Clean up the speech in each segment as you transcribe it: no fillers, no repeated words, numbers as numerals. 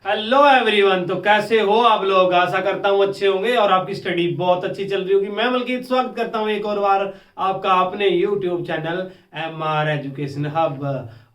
Hello everyone. तो कैसे हो आप लोग? आशा करता हूँ अच्छे होंगे और आपकी स्टडी बहुत अच्छी चल रही होगी। मैं मलकीत स्वागत करता हूँ एक और बार आपका अपने YouTube channel MR education hub.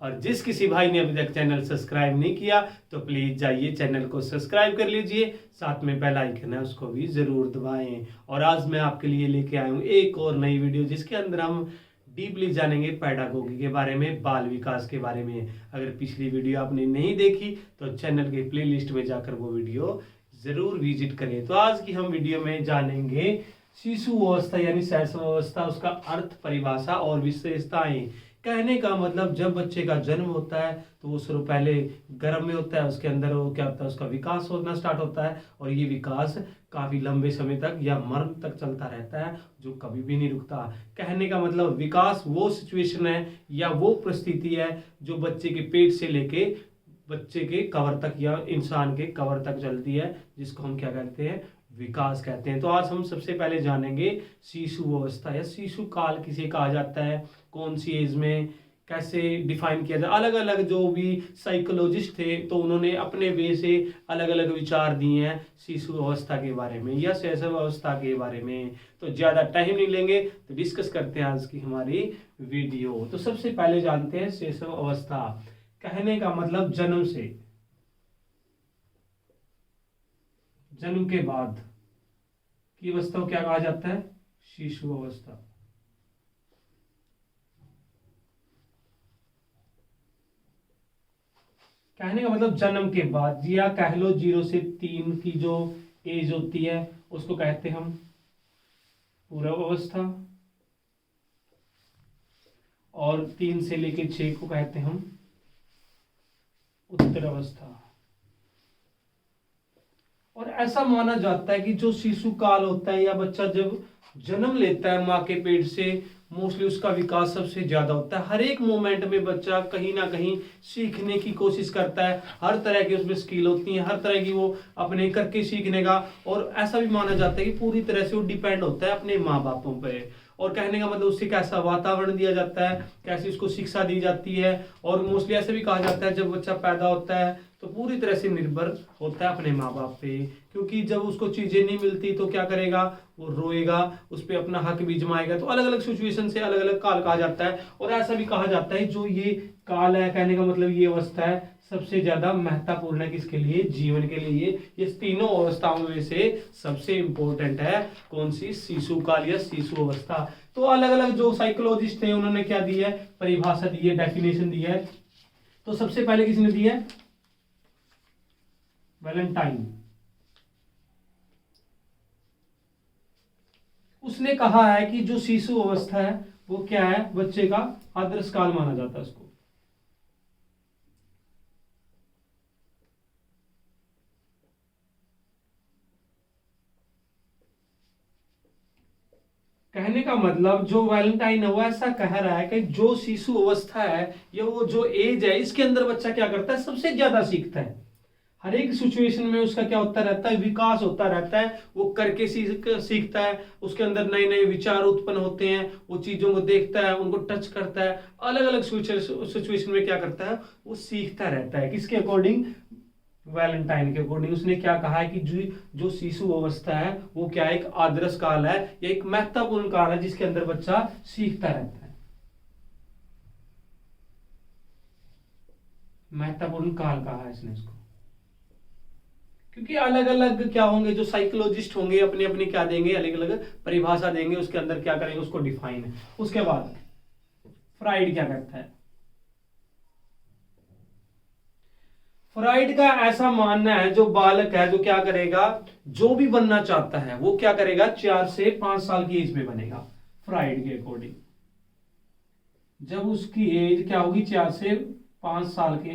और जिस किसी भाई ने अभी तक चैनल सब्सक्राइब नहीं किया तो प्लीज जाइए चैनल को सब्सक्राइब कर लीजिए, साथ में बेल आइकन है उसको भी जरूर दबाएं। और आज मैं आपके लिए लेके आया हूँ एक और नई वीडियो जिसके अंदर हम डीपली जानेंगे पैडागोगी के बारे में, बाल विकास के बारे में। अगर पिछली वीडियो आपने नहीं देखी तो चैनल के प्लेलिस्ट में जाकर वो वीडियो जरूर विजिट करें। तो आज की हम वीडियो में जानेंगे शिशु अवस्था यानी शैशव अवस्था, उसका अर्थ, परिभाषा और विशेषताएं। कहने का मतलब जब बच्चे का जन्म होता है तो वो शुरू पहले गर्भ में होता है, उसके अंदर वो क्या होता है, उसका विकास होना स्टार्ट होता है और ये विकास काफी लंबे समय तक या मरण तक चलता रहता है, जो कभी भी नहीं रुकता। कहने का मतलब विकास वो सिचुएशन है या वो परिस्थिति है जो बच्चे के पेट से लेके बच्चे के कवर तक या इंसान के कवर तक चलती है, जिसको हम क्या कहते हैं, विकास कहते हैं। तो आज हम सबसे पहले जानेंगे शिशु अवस्था या शिशु काल किसे कहा जाता है, कौन सी एज में कैसे डिफाइन किया जाए। अलग अलग जो भी साइकोलॉजिस्ट थे तो उन्होंने अपने वे से अलग अलग विचार दिए हैं शिशु अवस्था के बारे में या शैशव अवस्था के बारे में। तो ज़्यादा टाइम नहीं लेंगे, तो डिस्कस करते हैं आज की हमारी वीडियो। तो सबसे पहले जानते हैं शैशव अवस्था। कहने का मतलब जन्म से, जन्म के बाद की अवस्था को क्या कहा जाता है, शिशु अवस्था। कहने का मतलब जन्म के बाद, या कह लो 0 से 3 की जो एज होती है उसको कहते हैं हम पूर्व अवस्था, और 3 से लेकर 6 को कहते हैं हम उत्तर अवस्था। और ऐसा माना जाता है कि जो शिशु काल होता है या बच्चा जब जन्म लेता है माँ के पेट से, मोस्टली उसका विकास सबसे ज्यादा होता है। हर एक मोमेंट में बच्चा कहीं ना कहीं सीखने की कोशिश करता है, हर तरह की उसमें स्किल होती है, हर तरह की वो अपने करके सीखने का। और ऐसा भी माना जाता है कि पूरी तरह से वो डिपेंड होता है अपने माँ बापों पे। और कहने का मतलब उससे कैसा वातावरण दिया जाता है, कैसी उसको शिक्षा दी जाती है। और मोस्टली ऐसे भी कहा जाता है जब बच्चा पैदा होता है तो पूरी तरह से निर्भर होता है अपने माँ बाप पे, क्योंकि जब उसको चीजें नहीं मिलती तो क्या करेगा, वो रोएगा, उस पर अपना हक भी जमाएगा। तो अलग अलग सिचुएशन से अलग अलग काल कहा जाता है। और ऐसा भी कहा जाता है जो ये काल है, कहने का मतलब ये अवस्था है, सबसे ज्यादा महत्वपूर्ण है किसके लिए, जीवन के लिए। ये तीनों अवस्थाओं में से सबसे इंपॉर्टेंट है कौन सी, शिशु काल या शिशु अवस्था। तो अलग अलग जो साइकोलॉजिस्ट थे उन्होंने क्या दी है, परिभाषा दी है, डेफिनेशन दी है। तो सबसे पहले किसने दी है, वैलेंटाइन। उसने कहा है कि जो शिशु अवस्था है वो क्या है, बच्चे का आदर्श काल माना जाता है उसको। कहने का मतलब जो वैलेंटाइन है वो ऐसा कह रहा है कि जो शिशु अवस्था है या वो जो एज है, इसके अंदर बच्चा क्या करता है, सबसे ज्यादा सीखता है। हर एक सिचुएशन में उसका क्या होता रहता है, विकास होता रहता है। वो करके सीखता है, उसके अंदर नए नए विचार उत्पन्न होते हैं, वो चीजों को देखता है, उनको टच करता है, अलग अलग सिचुएशन में क्या करता है, वो सीखता रहता है। किसके अकॉर्डिंग, वैलेंटाइन के अकॉर्डिंग। उसने क्या कहा है कि जो शिशु अवस्था है वो क्या एक आदर्श काल है या एक महत्वपूर्ण काल है जिसके अंदर बच्चा सीखता रहता है। महत्वपूर्ण काल कहा है इसने इसको, क्योंकि अलग अलग क्या होंगे, जो साइकोलॉजिस्ट होंगे अपनी अपनी क्या देंगे, अलग अलग परिभाषा देंगे, उसके अंदर क्या करेंगे, उसको डिफाइन है। उसके बाद फ्राइड क्या करता है, फ्राइड का ऐसा मानना है जो बालक है जो क्या करेगा, जो भी बनना चाहता है वो क्या करेगा, 4 से 5 साल की एज में बनेगा। फ्राइड के अकॉर्डिंग जब उसकी एज क्या होगी, 4 से 5 साल के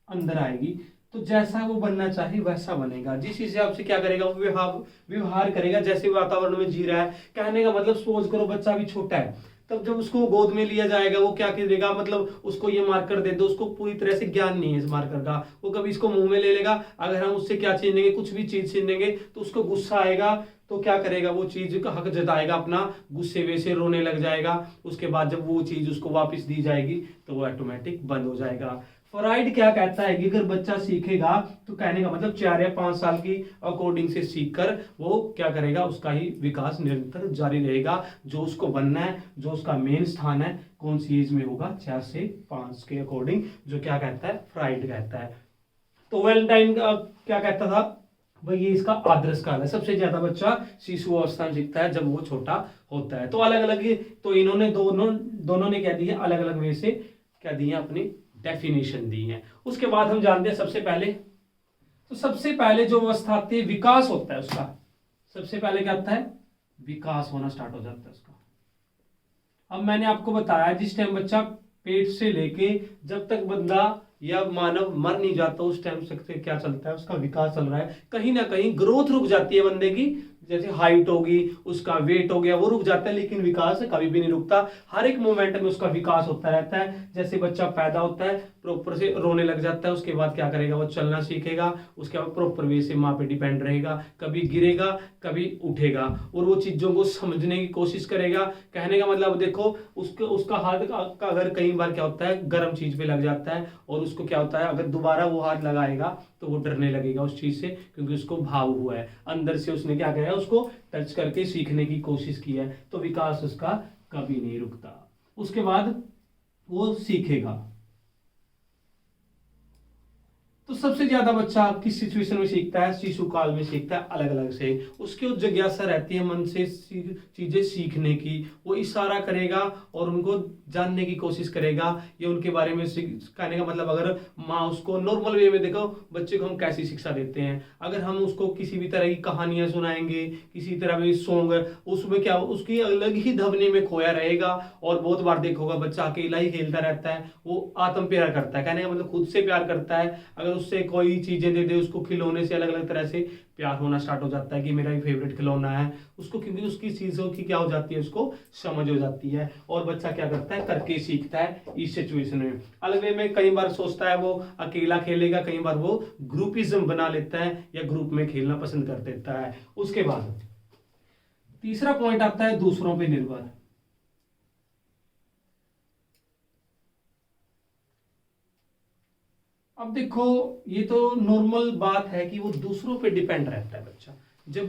अंदर आएगी, तो जैसा वो बनना चाहे वैसा बनेगा। जिस हिसाब से क्या करेगा, वो व्यवहार करेगा जैसे वातावरण में जी रहा है। कहने का मतलब सोच करो बच्चा भी छोटा है, तब जब उसको गोद में लिया जाएगा वो क्या करेगा, मतलब उसको ये मार्कर दे दो, उसको पूरी तरह से ज्ञान नहीं है इस मार्कर का, वो कभी इसको मुंह में ले लेगा। अगर हम उससे क्या छीन लेंगे, कुछ भी चीज छीन लेंगे तो उसको गुस्सा आएगा, तो क्या करेगा, वो चीज का हक जताएगा अपना, गुस्से वैसे रोने लग जाएगा। उसके बाद जब वो चीज उसको वापस दी जाएगी तो वो ऑटोमेटिक बंद हो जाएगा। फ्राइड क्या कहता है कि अगर बच्चा सीखेगा तो कहने का मतलब 4 या 5 साल की अकॉर्डिंग से सीखकर वो क्या करेगा, उसका ही विकास निरंतर जारी रहेगा। जो उसको बनना है, जो उसका मेन स्थान है, कौन सी एज में होगा, 4 से 5 के अकॉर्डिंग, जो क्या कहता है, फ्राइड कहता है। तो वैलेंटाइन का क्या कहता था भाई, ये इसका आदर्श काल है। सबसे ज्यादा बच्चा शिशु अवस्था में सीखता है जब वो छोटा होता है। तो अलग अलग, तो इन्होंने दोनों ने क्या दिया, अलग अलग वे से क्या दिए, अपनी डेफिनेशन दी है। उसके बाद हम जानते हैं सबसे पहले, तो सबसे पहले जो अवस्था आती है विकास होता है उसका, सबसे पहले क्या होता है, विकास होना स्टार्ट हो जाता है उसका। अब मैंने आपको बताया जिस टाइम बच्चा पेट से लेके जब तक बंदा या मानव मर नहीं जाता उस टाइम से क्या चलता है, उसका विकास चल रहा है। कहीं ना कहीं ग्रोथ रुक जाती है बंदे की, जैसे हाइट होगी, उसका वेट हो गया, वो रुक जाता है, लेकिन विकास कभी भी नहीं रुकता। हर एक मोमेंट में उसका विकास होता रहता है। जैसे बच्चा पैदा होता है प्रॉपर से रोने लग जाता है, उसके बाद क्या करेगा, वो चलना सीखेगा, उसके बाद प्रॉपर वे से माँ पे डिपेंड रहेगा, कभी गिरेगा कभी उठेगा, और वो चीजों को समझने की कोशिश करेगा। कहने का मतलब देखो, उसका हाथ का अगर कई बार क्या होता है, गर्म चीज पे लग जाता है, और उसको क्या होता है, अगर दोबारा वो हाथ लगाएगा तो वो डरने लगेगा उस चीज से, क्योंकि उसको भाव हुआ है अंदर से, उसने क्या किया है, उसको टच करके सीखने की कोशिश की है। तो विकास उसका कभी नहीं रुकता। उसके बाद वो सीखेगा। तो सबसे ज्यादा बच्चा किस सिचुएशन में सीखता है, शिशु काल में सीखता है, अलग अलग से। उसकी उस जिज्ञासा रहती है मन से चीजें सीखने की, वो इशारा करेगा और उनको जानने की कोशिश करेगा, या उनके बारे में कहने का मतलब, अगर माँ उसको नॉर्मल वे में, देखो बच्चे को हम कैसी शिक्षा देते हैं, अगर हम उसको किसी भी तरह की कहानियां सुनाएंगे, किसी तरह की सॉन्ग, उसमें क्या उसकी अलग ही धबने में खोया रहेगा। और बहुत बार देखोगा बच्चा अकेला ही खेलता रहता है, वो आत्म प्यार करता है, कहने का मतलब खुद से प्यार करता है। अगर उससे कोई चीजें दे दे, उसको खिलौने से अलग अलग तरह से प्यार होना स्टार्ट हो जाता है कि मेरा ही फेवरेट खिलौना है उसको, क्योंकि उसकी चीजों की क्या हो जाती है, उसको समझ हो जाती है। और बच्चा क्या करता है, करके सीखता है इस सिचुएशन में। अलग वे में कई बार सोचता है वो अकेला खेलेगा, कई बार वो ग्रुपिज्म बना लेता है या ग्रुप में खेलना पसंद कर देता है। उसके बाद तीसरा पॉइंट आता है दूसरों पर निर्भर। अब देखो, ये तो नॉर्मल बात है कि वो दूसरों पे डिपेंड रहता है बच्चा। जब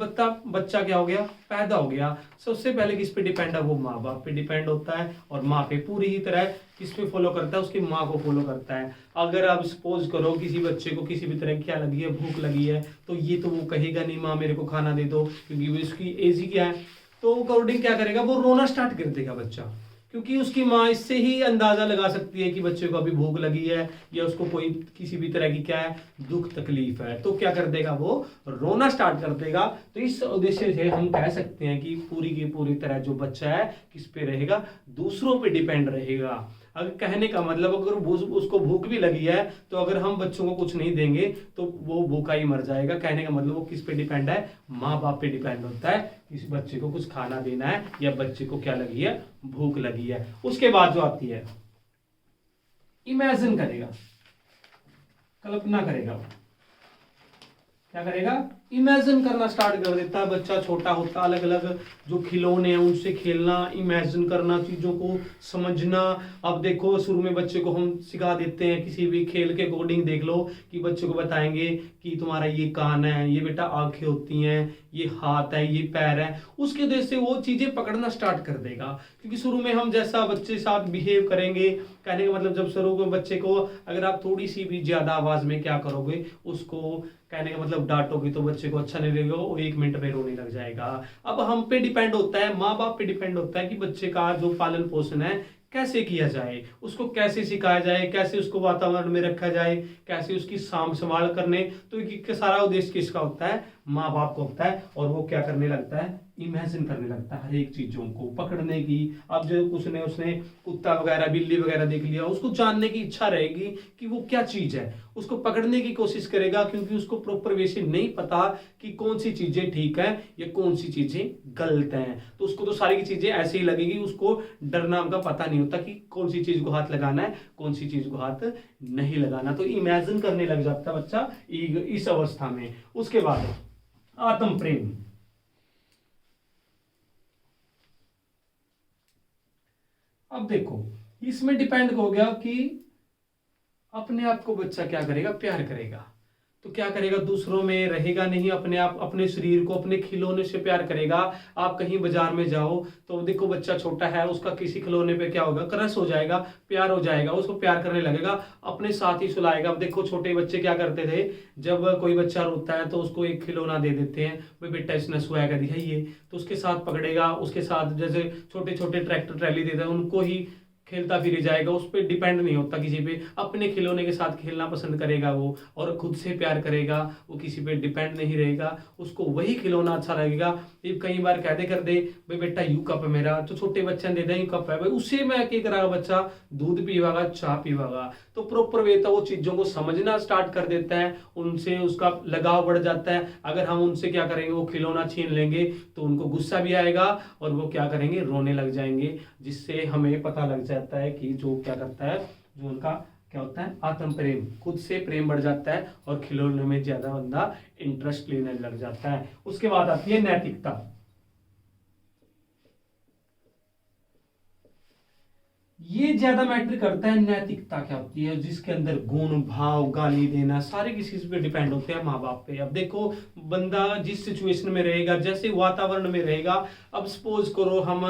बच्चा क्या हो गया, पैदा हो गया, सबसे पहले किस पे डिपेंड है, वो माँ बाप पे डिपेंड होता है, और माँ पे पूरी ही तरह किस पे फॉलो करता है, उसकी माँ को फॉलो करता है। अगर आप सपोज करो किसी बच्चे को किसी भी तरह की क्या लगी है, भूख लगी है, तो ये तो वो कहेगा नहीं माँ मेरे को खाना दे दो, क्योंकि वो इसकी एज ही क्या है। तो अकॉर्डिंग क्या करेगा, वो रोना स्टार्ट कर देगा बच्चा, क्योंकि उसकी माँ इससे ही अंदाजा लगा सकती है कि बच्चे को अभी भूख लगी है, या उसको कोई किसी भी तरह की क्या है, दुख तकलीफ है। तो क्या कर देगा, वो रोना स्टार्ट कर देगा। तो इस उद्देश्य से हम कह सकते हैं कि पूरी की पूरी तरह जो बच्चा है किस पे रहेगा, दूसरों पे डिपेंड रहेगा। अगर कहने का मतलब, अगर उसको भूख भी लगी है, तो अगर हम बच्चों को कुछ नहीं देंगे तो वो भूखा ही मर जाएगा। कहने का मतलब वो किस पे डिपेंड है, माँ बाप पे डिपेंड होता है, किसी बच्चे को कुछ खाना देना है या बच्चे को क्या लगी है, भूख लगी है। उसके बाद जो आती है, इमेजिन करेगा, कल्पना करेगा। वो क्या करेगा, इमेजिन करना स्टार्ट कर देता है। बच्चा छोटा होता, अलग अलग जो खिलौने हैं उनसे खेलना, इमेजिन करना, चीजों को समझना। अब देखो शुरू में बच्चे को हम सिखा देते हैं किसी भी खेल के अकॉर्डिंग, देख लो कि बच्चे को बताएंगे कि तुम्हारा ये कान है, ये बेटा आंखें होती हैं, ये हाथ है, ये पैर है। उसके वजह से वो चीजें पकड़ना स्टार्ट कर देगा, क्योंकि शुरू में हम जैसा बच्चे साथ बिहेव करेंगे, कहने का मतलब जब शुरू में बच्चे को अगर आप थोड़ी सी भी ज्यादा आवाज में क्या करोगे, उसको कहने का मतलब डांटोगे, तो बच्चे को अच्छा नहीं लगेगा, वो 1 मिनट में रोने लग जाएगा। अब हम पे डिपेंड होता है, माँ बाप पे डिपेंड होता है कि बच्चे का जो पालन पोषण है कैसे किया जाए, उसको कैसे सिखाया जाए, कैसे उसको वातावरण में रखा जाए, कैसे उसकी साम संभाल करने। तो ये सारा उद्देश्य किसका होता है, माँ बाप को होता है। और वो क्या करने लगता है, इमेजिन करने लगता है हर एक चीजों को पकड़ने की। अब जो उसने कुत्ता वगैरह बिल्ली वगैरह देख लिया, उसको जानने की इच्छा रहेगी कि वो क्या चीज है, उसको पकड़ने की कोशिश करेगा, क्योंकि उसको प्रॉपर वे से नहीं पता कि कौन सी चीजें ठीक है या कौन सी चीजें गलत हैं। तो उसको तो सारी की चीजें ऐसे ही लगेगी, उसको डर नाम का पता नहीं होता कि कौन सी चीज को हाथ लगाना है, कौन सी चीज को हाथ नहीं लगाना। तो इमेजिन करने लग जाता है बच्चा इस अवस्था में। उसके बाद आत्म प्रेम। अब देखो, इसमें डिपेंड हो गया कि अपने आप को बच्चा क्या करेगा, प्यार करेगा। तो क्या करेगा, दूसरों में रहेगा नहीं, अपने आप अपने शरीर को अपने खिलौने से प्यार करेगा। आप कहीं बाजार में जाओ तो देखो बच्चा छोटा है, उसका किसी खिलौने पे क्या होगा, क्रश हो जाएगा, प्यार हो जाएगा, उसको प्यार करने लगेगा, अपने साथ ही सुलाएगा। अब देखो छोटे बच्चे क्या करते थे, जब कोई बच्चा रोता है तो उसको एक खिलौना दे देते हैं, भाई बेटा इसने सुहाएगा दिखाइए, तो उसके साथ पकड़ेगा, उसके साथ जैसे छोटे छोटे ट्रैक्टर ट्रैली देते हैं उनको ही खेलता फिर जाएगा, उस पर डिपेंड नहीं होता किसी पे, अपने खिलौने के साथ खेलना पसंद करेगा वो, और खुद से प्यार करेगा, वो किसी पे डिपेंड नहीं रहेगा, उसको वही खिलौना अच्छा लगेगा। ये कई बार कहते कर दे भाई बेटा यू कप है मेरा, तो छोटे बच्चे ने दे दे यू कप है भाई, उससे मैं क्या करेगा बच्चा, दूध पीवागा, चाय पीवागा। तो प्रॉपर वे तो वो चीजों को समझना स्टार्ट कर देता है, उनसे उसका लगाव बढ़ जाता है। अगर हम उनसे क्या करेंगे, वो खिलौना छीन लेंगे तो उनको गुस्सा भी आएगा और वो क्या करेंगे, रोने लग जाएंगे, जिससे हमें पता लग जाता है कि जो क्या करता है, जो उनका क्या होता है, आत्म प्रेम, खुद से प्रेम बढ़ जाता है और खिलौने में ज्यादा बंदा इंटरेस्ट लेने लग जाता है। उसके बाद आती है नैतिकता। ये ज्यादा मैटर करता है, नैतिकता क्या होती है, जिसके अंदर गुण भाव, गाली देना, सारे किसी पे डिपेंड होते हैं, माँ बाप पे। अब देखो बंदा जिस सिचुएशन में रहेगा, जैसे वातावरण में रहेगा, अब सपोज करो हम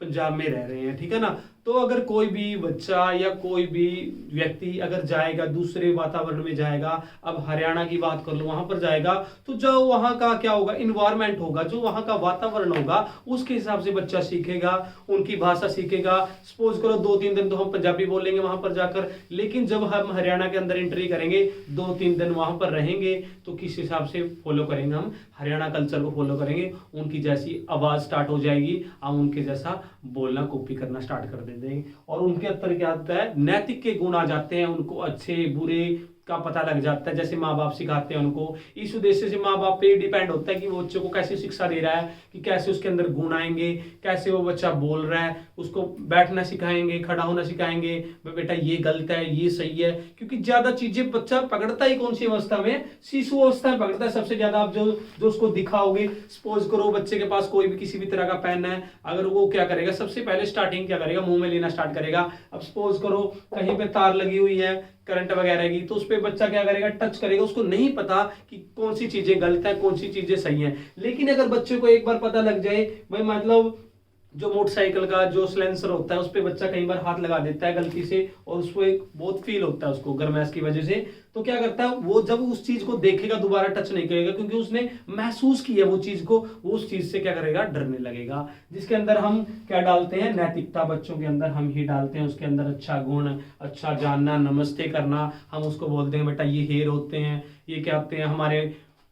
पंजाब में रह रहे हैं, ठीक है ना, तो अगर कोई भी बच्चा या कोई भी व्यक्ति अगर जाएगा दूसरे वातावरण में जाएगा, अब हरियाणा की बात कर लो, वहां पर जाएगा तो जो वहां का क्या होगा, इन्वायरमेंट होगा, जो वहां का वातावरण होगा, उसके हिसाब से बच्चा सीखेगा, उनकी भाषा सीखेगा। सपोज करो 2-3 दिन तो हम पंजाबी बोलेंगे वहां पर जाकर, लेकिन जब हम हरियाणा के अंदर एंट्री करेंगे, 2-3 दिन वहां पर रहेंगे, तो किस हिसाब से फॉलो करेंगे, हम हरियाणा कल्चर को फॉलो करेंगे, उनकी जैसी आवाज स्टार्ट हो जाएगी, हम उनके जैसा बोलना कॉपी करना स्टार्ट कर देंगे, और उनके अंदर क्या आता है, नैतिक के गुण आ जाते हैं, उनको अच्छे बुरे का पता लग जाता है, जैसे माँ बाप सिखाते हैं उनको। इस उद्देश्य से माँ बाप पे डिपेंड होता है कि वो बच्चों को कैसे शिक्षा दे रहा है, कि कैसे उसके अंदर गुण आएंगे, कैसे वो बच्चा बोल रहा है, उसको बैठना सिखाएंगे, खड़ा होना सिखाएंगे, बेटा ये गलत है, ये सही है, क्योंकि ज्यादा चीजें बच्चा पकड़ता ही कौन सी अवस्था में, शिशु अवस्था में पकड़ता है सबसे ज्यादा। आप जो जो उसको दिखाओगे, सपोज करो बच्चे के पास कोई भी किसी भी तरह का पेन है, अगर वो क्या करेगा, सबसे पहले स्टार्टिंग क्या करेगा, मुंह में लेना स्टार्ट करेगा। अब सपोज करो कहीं पे तार लगी हुई है करंट वगैरह की, तो उस पर बच्चा क्या करेगा, टच करेगा, उसको नहीं पता कि कौन सी चीजें गलत है, कौन सी चीजें सही है। लेकिन अगर बच्चे को एक बार पता लग जाए, भाई मतलब जो मोटरसाइकिल का जो सिलेंसर होता है उस पर बच्चा कई बार हाथ लगा देता है गलती से, और उसको एक बहुत फील होता है उसको गर्माहट की वजह से, तो क्या करता है वो, जब उस चीज को देखेगा दोबारा टच नहीं करेगा, क्योंकि उसने महसूस किया वो चीज को, वो उस चीज से क्या करेगा, डरने लगेगा। जिसके अंदर हम क्या डालते हैं, नैतिकता बच्चों के अंदर हम ही डालते हैं, उसके अंदर अच्छा गुण, अच्छा जानना, नमस्ते करना, हम उसको बोलते हैं बेटा ये हेयर होते हैं, ये क्या होते हैं, हमारे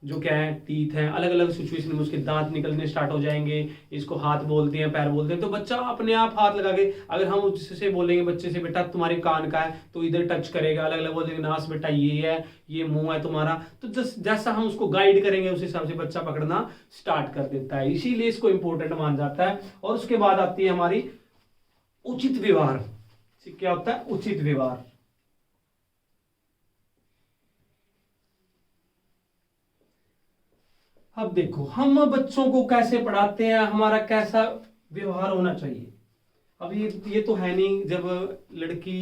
जो क्या है टीथ हैं, अलग अलग सिचुएशन में उसके दांत निकलने स्टार्ट हो जाएंगे, इसको हाथ बोलते हैं, पैर बोलते हैं, तो बच्चा अपने आप हाथ लगा के, अगर हम उससे बोलेंगे बच्चे से बेटा तुम्हारे कान का है, तो इधर टच करेगा, अलग अलग बोलेंगे नास बेटा ये है, ये मुंह है तुम्हारा, तो जैसा हम उसको गाइड करेंगे उस हिसाब से बच्चा पकड़ना स्टार्ट कर देता है, इसीलिए इसको इंपॉर्टेंट मान जाता है। और उसके बाद आती है हमारी उचित व्यवहार। क्या होता है उचित व्यवहार, अब देखो हम बच्चों को कैसे पढ़ाते हैं, हमारा कैसा व्यवहार होना चाहिए। अब ये तो है नहीं, जब लड़की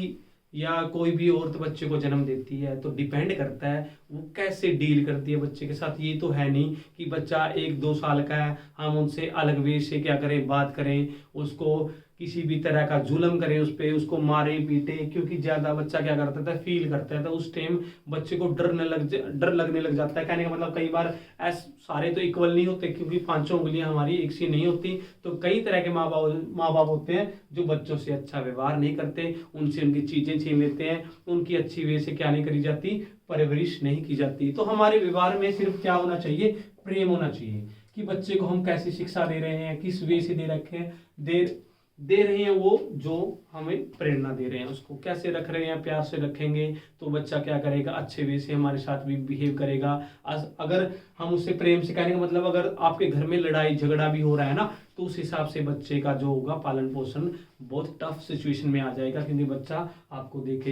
या कोई भी औरत बच्चे को जन्म देती है तो डिपेंड करता है वो कैसे डील करती है बच्चे के साथ। ये तो है नहीं कि बच्चा 1-2 साल का है, हम उनसे अलग वे से क्या करें, बात करें, उसको किसी भी तरह का जुल्म करें, उस पे उसको मारे पीटे, क्योंकि ज्यादा बच्चा क्या करता था, फील करता है, तो उस टाइम बच्चे को डर लगने लग जाता है। कहने का मतलब कई बार सारे तो इक्वल नहीं होते, क्योंकि 5 उंगलियां हमारी एक सी नहीं होती, तो कई तरह के माँ बाप होते हैं जो बच्चों से अच्छा व्यवहार नहीं करते, उनसे उनकी चीजें छीन लेते हैं, उनकी अच्छी वे से क्या नहीं करी जाती, परवरिश नहीं की जाती। तो हमारे व्यवहार में सिर्फ क्या होना चाहिए, प्रेम होना चाहिए, कि बच्चे को हम कैसी शिक्षा दे रहे हैं, किस वे से दे रहे हैं, वो जो हमें प्रेरणा दे रहे हैं, उसको कैसे रख रहे हैं, प्यार से रखेंगे तो बच्चा क्या करेगा, अच्छे वे से हमारे साथ भी बिहेव करेगा। अगर हम उससे प्रेम से, कहने का मतलब अगर आपके घर में लड़ाई झगड़ा भी हो रहा है ना, तो उस हिसाब से बच्चे का जो होगा पालन पोषण बहुत टफ सिचुएशन में आ जाएगा, क्योंकि बच्चा आपको देखे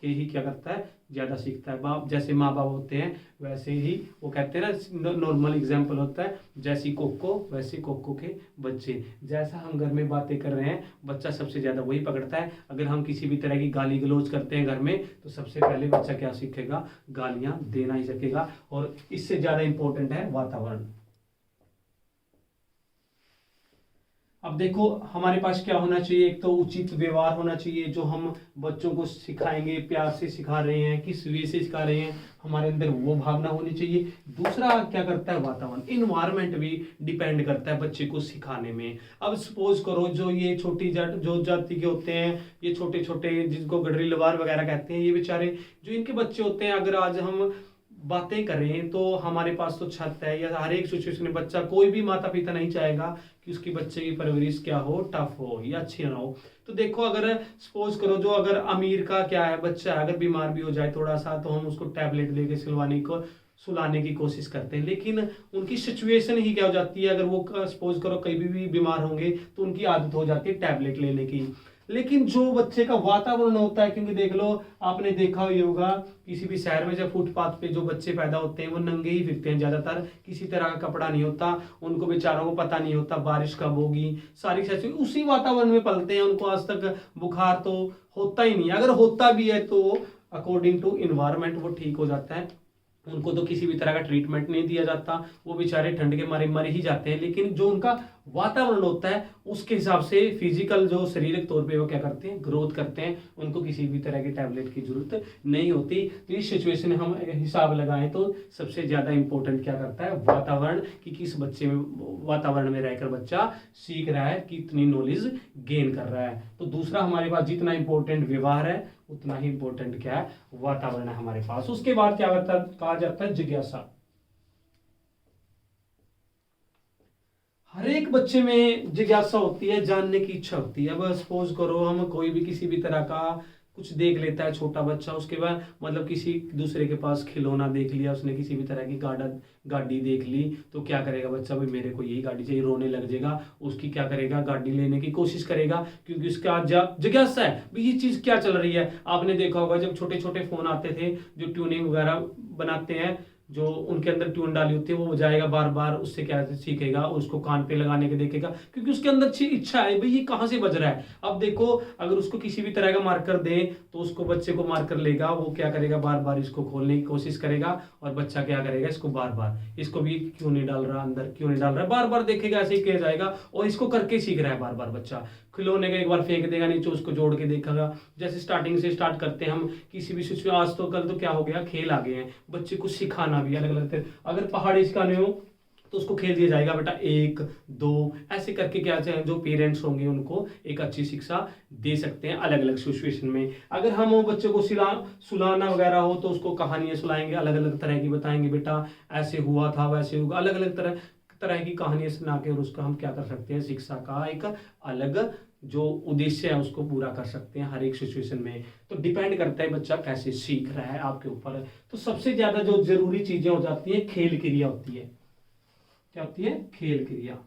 के ही क्या करता है, ज़्यादा सीखता है। बाप जैसे माँ बाप होते हैं वैसे ही वो कहते हैं ना, नॉर्मल एग्जाम्पल होता है, जैसी कोको वैसे कोको के बच्चे। जैसा हम घर में बातें कर रहे हैं बच्चा सबसे ज़्यादा वही पकड़ता है। अगर हम किसी भी तरह की गाली गलौज करते हैं घर में तो सबसे पहले बच्चा क्या सीखेगा, गालियाँ देना ही सीखेगा। और इससे ज़्यादा इंपॉर्टेंट है वातावरण। अब देखो हमारे पास क्या होना चाहिए, एक तो उचित व्यवहार होना चाहिए, जो हम बच्चों को सिखाएंगे, प्यार से सिखा रहे हैं, किस वे से सिखा रहे हैं, हमारे अंदर वो भावना होनी चाहिए। दूसरा क्या करता है, वातावरण, इन्वायरमेंट भी डिपेंड करता है बच्चे को सिखाने में। अब सपोज करो जो ये छोटी जो जाति के होते हैं, ये छोटे छोटे जिनको गडरी लवार वगैरह कहते हैं, ये बेचारे जो इनके बच्चे होते हैं, अगर आज हम बातें करें तो हमारे पास तो छत है, या हर एक सिचुएशन में बच्चा, कोई भी माता पिता नहीं चाहेगा कि उसकी बच्चे की परवरिश क्या हो, टफ हो या अच्छी ना हो। तो देखो अगर सपोज करो जो अगर अमीर का क्या है, बच्चा अगर बीमार भी हो जाए थोड़ा सा तो हम उसको टैबलेट लेके सुलाने की कोशिश करते हैं, लेकिन उनकी सिचुएशन ही क्या हो जाती है, अगर वो सपोज करो कहीं भी बीमार होंगे तो उनकी आदत हो जाती है टैबलेट लेने की। लेकिन जो बच्चे का वातावरण होता है, क्योंकि देख लो आपने देखा ही होगा किसी भी शहर में जब फुटपाथ पे जो बच्चे पैदा होते हैं वो नंगे ही फिरते हैं ज्यादातर, किसी तरह का कपड़ा नहीं होता, उनको बेचारों को पता नहीं होता बारिश कब होगी, सारी चीजें उसी वातावरण में पलते हैं, उनको आज तक बुखार तो होता ही नहीं, अगर होता भी है तो अकॉर्डिंग टू इन्वायरमेंट वो ठीक हो जाता है, उनको तो किसी भी तरह का ट्रीटमेंट नहीं दिया जाता, वो बेचारे ठंड के मारे मर ही जाते हैं। लेकिन जो उनका वातावरण होता है उसके हिसाब से फिजिकल जो शारीरिक तौर पे वो क्या करते हैं, ग्रोथ करते हैं, उनको किसी भी तरह की टैबलेट की जरूरत नहीं होती। तो इस सिचुएशन में हम हिसाब लगाएं तो सबसे ज्यादा इंपॉर्टेंट क्या करता है, वातावरण, कि किस बच्चे में वातावरण में रहकर बच्चा सीख रहा है, कितनी नॉलेज गेन कर रहा है। तो दूसरा हमारे पास जितना इंपॉर्टेंट व्यवहार है उतना ही इंपॉर्टेंट क्या है, वातावरण है हमारे पास। उसके बाद क्या कहा जाता है, जिज्ञासा। हर एक बच्चे में जिज्ञासा होती है, जानने की इच्छा होती है। अब सपोज करो हम कोई भी किसी भी तरह का कुछ देख लेता है छोटा बच्चा, उसके बाद मतलब किसी दूसरे के पास खिलौना देख लिया उसने, किसी भी तरह की गाड़ी देख ली, तो क्या करेगा बच्चा, भाई मेरे को यही गाड़ी चाहिए, रोने लग जाएगा, उसकी क्या करेगा, गाड़ी लेने की कोशिश करेगा, क्योंकि उसका जिज्ञासा है भाई ये चीज क्या चल रही है। आपने देखा होगा जब छोटे छोटे फोन आते थे जो ट्यूनिंग वगैरह बनाते हैं, जो उनके अंदर ट्यून डाली होती है, वो बजाएगा बार बार, उससे क्या सीखेगा, उसको कान पे लगाने के देखेगा, क्योंकि उसके अंदर अच्छी इच्छा है भाई ये कहाँ से बज रहा है। अब देखो अगर उसको किसी भी तरह का मार्कर दे तो उसको बच्चे को मार्कर लेगा, वो क्या करेगा, बार बार इसको खोलने की कोशिश करेगा, और बच्चा क्या करेगा, इसको बार बार, इसको भी क्यों नहीं डाल रहा अंदर, क्यों नहीं डाल रहा, बार बार देखेगा, ऐसे ही किया जाएगा, और इसको करके सीख रहा है बार बार बच्चा। खिलौने का एक बार फेंक देगा नीचे, उसको जोड़ के देखेगा, जैसे स्टार्टिंग से स्टार्ट करते हैं हम किसी भी सिचुएशन। आज तो कल तो क्या हो गया, खेल आ गए हैं, बच्चे को सिखाना भी अलग अलग, अगर पहाड़ी सिखाने हो तो उसको खेल दिया जाएगा, बेटा 1 2 ऐसे करके क्या जो पेरेंट्स होंगे उनको एक अच्छी शिक्षा दे सकते हैं अलग अलग सिचुएशन में। अगर हम वो बच्चे को सुलाना वगैरह हो तो उसको कहानियां सुनाएंगे, अलग अलग तरह की बताएंगे, बेटा ऐसे हुआ था वैसे हुआ, अलग अलग तरह की कहानियां सुना के, और उसका हम क्या कर सकते हैं, शिक्षा का एक अलग जो उद्देश्य है उसको पूरा कर सकते हैं हर एक सिचुएशन में। तो डिपेंड करता है बच्चा कैसे सीख रहा है आपके ऊपर। तो सबसे ज्यादा जो जरूरी चीजें हो जाती है, खेल क्रिया होती है। क्या होती है, खेल क्रिया,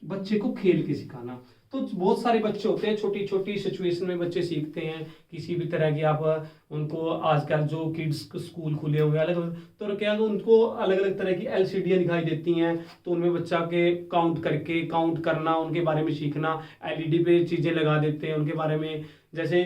बच्चे को खेल के सिखाना। तो बहुत सारे बच्चे होते हैं, छोटी छोटी सिचुएशन में बच्चे सीखते हैं किसी भी तरह की। आप उनको आजकल जो किड्स स्कूल खुले हुए अलग अलग, तो क्या उनको अलग अलग तरह की LCD दिखाई देती हैं, तो उनमें बच्चा के काउंट करना, उनके बारे में सीखना, LED पे चीजें लगा देते हैं उनके बारे में, जैसे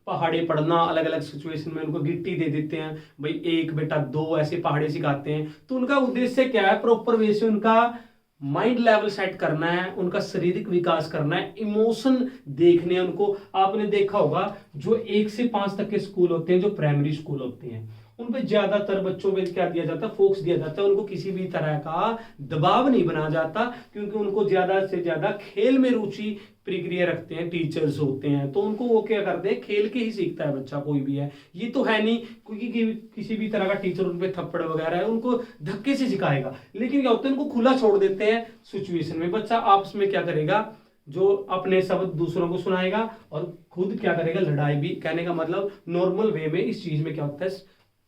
पहाड़े पढ़ना, अलग अलग सिचुएशन में उनको गिट्टी दे देते हैं, भाई 1 बेटा 2 ऐसे पहाड़े सिखाते हैं। तो उनका उद्देश्य क्या है, प्रॉपर वे से उनका माइंड लेवल सेट करना है, उनका शारीरिक विकास करना है, इमोशन देखने हैं उनको। आपने देखा होगा जो 1 से 5 तक के स्कूल होते हैं, जो प्राइमरी स्कूल होते हैं, उन पे ज्यादातर बच्चों पे क्या दिया जाता है, फोकस दिया जाता है, उनको किसी भी तरह का दबाव नहीं बनाया जाता, क्योंकि उनको ज्यादा से ज्यादा खेल में रुचि प्रक्रिया रखते हैं, टीचर्स होते हैं, तो उनको वो क्या करते हैं, खेल के ही सीखता है बच्चा, कोई भी है। ये तो है नहीं क्योंकि किसी भी तरह का टीचर उन पे थप्पड़ वगैरह है उनको धक्के से सिखाएगा, लेकिन क्या होता है, उनको खुला छोड़ देते हैं सिचुएशन में, बच्चा आपस में क्या करेगा, जो अपने शब्द दूसरों को सुनाएगा और खुद क्या करेगा, लड़ाई भी। कहने का मतलब नॉर्मल वे में इस चीज में क्या होता है,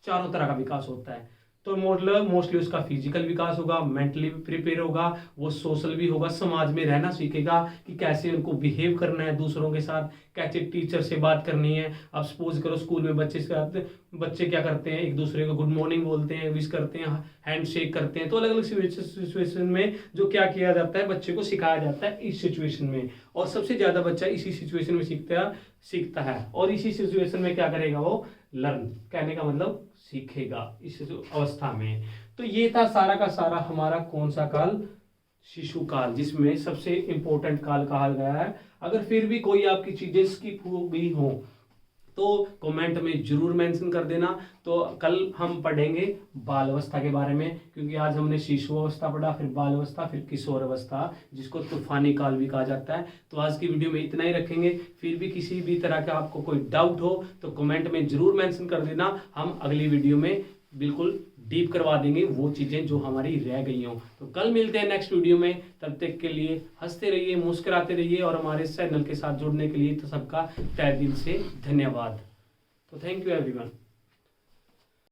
चारों तरह का विकास होता है। तो मोस्टली उसका फिजिकल विकास होगा, मेंटली प्रिपेयर होगा, वो सोशल भी होगा, समाज में रहना सीखेगा कि कैसे उनको बिहेव करना है दूसरों के साथ, कैसे टीचर से बात करनी है। अब सपोज करो स्कूल में बच्चे क्या करते हैं, एक दूसरे को गुड मॉर्निंग बोलते हैं, विश करते हैं, हैंड शेक करते हैं। तो अलग अलग सिचुएशन में जो क्या किया जाता है, बच्चे को सिखाया जाता है इस सिचुएशन में, और सबसे ज्यादा बच्चा इसी सिचुएशन में सीखता है और इसी सिचुएशन में क्या करेगा, वो लर्न, कहने का मतलब सीखेगा इस अवस्था में। तो ये था सारा का सारा हमारा कौन सा काल, शिशु काल, जिसमें सबसे इंपॉर्टेंट काल कहा गया है। अगर फिर भी कोई आपकी चीजें स्किप हो गई हो तो कमेंट में जरूर मेंशन कर देना। तो कल हम पढ़ेंगे बाल अवस्था के बारे में, क्योंकि आज हमने शिशु अवस्था पढ़ा, फिर बाल अवस्था, फिर किशोर अवस्था, जिसको तूफानी काल भी कहा जाता है। तो आज की वीडियो में इतना ही रखेंगे। फिर भी किसी भी तरह का आपको कोई डाउट हो तो कमेंट में जरूर मेंशन कर देना। हम अगली वीडियो में बिल्कुल डीप करवा देंगे वो चीजें जो हमारी रह गई हों। तो कल मिलते हैं नेक्स्ट वीडियो में, तब तक के लिए हंसते रहिए, मुस्कुराते रहिए, और हमारे चैनल के साथ जुड़ने के लिए तो सबका तहे दिल से धन्यवाद। तो थैंक यू एवरीवन।